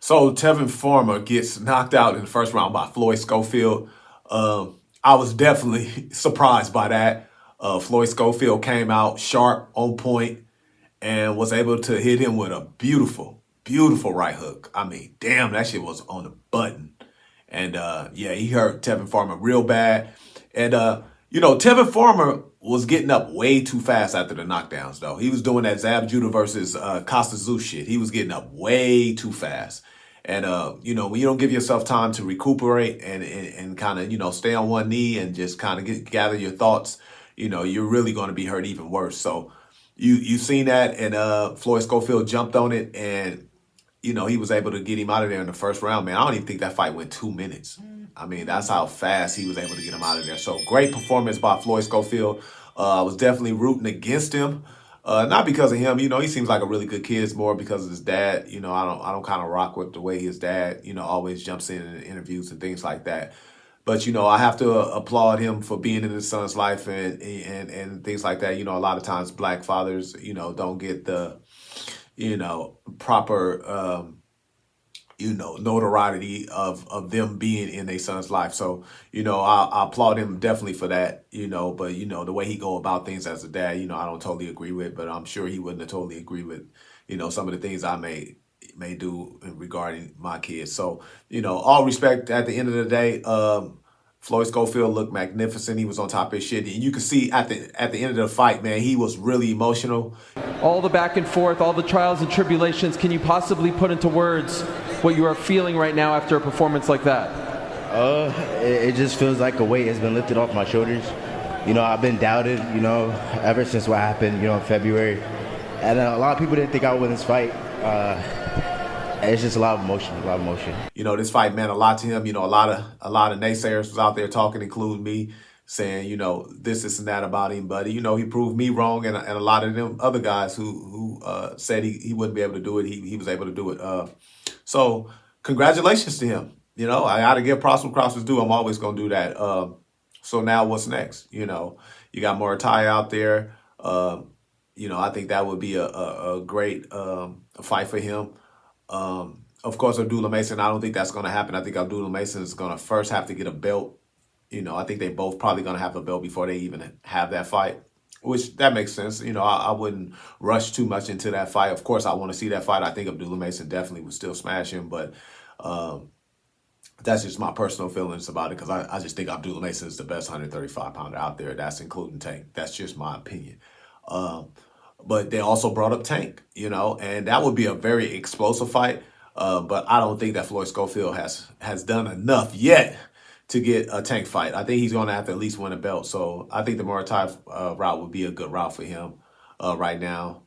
So Tevin Farmer gets knocked out in the first round by Floyd Schofield. I was definitely surprised by that. Floyd Schofield came out sharp, on point, and was able to hit him with a beautiful, beautiful right hook. I mean, damn, that shit was on the button. And yeah, he hurt Tevin Farmer real bad. And Tevin Farmer was getting up way too fast after the knockdowns, though. He was doing that Zab Judah versus Costa Zeus shit. He was getting up way too fast. And when you don't give yourself time to recuperate and kind of, stay on one knee and just kind of gather your thoughts, you're really going to be hurt even worse. So you seen that, and Floyd Schofield jumped on it, and he was able to get him out of there in the first round, man. I don't even think that fight went 2 minutes. I mean, that's how fast he was able to get him out of there. So great performance by Floyd Schofield. I was definitely rooting against him. Not because of him, he seems like a really good kid. It's more because of his dad. I don't kind of rock with the way his dad, always jumps in interviews and things like that. But I have to applaud him for being in his son's life and things like that. A lot of times black fathers, don't get the proper notoriety of them being in their son's life. So, I applaud him definitely for that, but the way he go about things as a dad, I don't totally agree with, but I'm sure he wouldn't have totally agree with, some of the things I may do regarding my kids. So, all respect at the end of the day. Floyd Schofield looked magnificent. He was on top of his shit. And you could see at the end of the fight, man, he was really emotional. All the back and forth, all the trials and tribulations, can you possibly put into words what you are feeling right now after a performance like that? It just feels like a weight has been lifted off my shoulders. I've been doubted, ever since what happened, in February. And a lot of people didn't think I would win this fight. It's just a lot of emotion. This fight meant a lot to him. A lot of naysayers was out there talking, including me, saying, this and that about him. But, he proved me wrong, and a lot of them other guys who said he wouldn't be able to do it, he was able to do it. So congratulations to him. I got to give props when props is due. I'm always going to do that. So now what's next? You got Moritai out there. I think that would be a great fight for him. Of course, Abdullah Mason, I don't think that's going to happen. I think Abdullah Mason is going to first have to get a belt. I think they both probably going to have a belt before they even have that fight, which that makes sense. I wouldn't rush too much into that fight. Of course, I want to see that fight. I think Abdullah Mason definitely would still smash him, but that's just my personal feelings about it, because I just think Abdullah Mason is the best 135-pounder out there. That's including Tank. That's just my opinion. But they also brought up Tank, and that would be a very explosive fight. But I don't think that Floyd Schofield has done enough yet to get a Tank fight. I think he's going to have to at least win a belt. So I think the Moritai route would be a good route for him right now.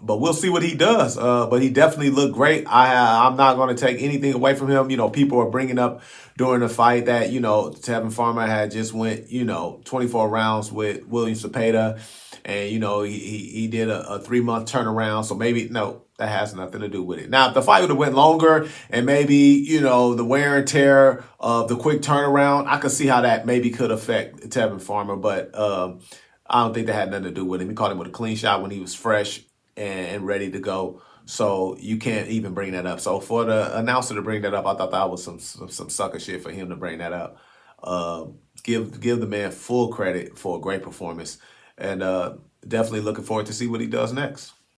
But we'll see what he does. But he definitely looked great. I'm not going to take anything away from him. People are bringing up during the fight that, Tevin Farmer had just went, 24 rounds with William Cepeda. And, he did a 3-month turnaround. So maybe, no, that has nothing to do with it. Now, if the fight would have went longer and maybe, the wear and tear of the quick turnaround, I could see how that maybe could affect Tevin Farmer. But I don't think that had nothing to do with him. He caught him with a clean shot when he was fresh and ready to go. So you can't even bring that up. So for the announcer to bring that up, I thought that was some sucker shit for him to bring that up. Give the man full credit for a great performance, and definitely looking forward to see what he does next.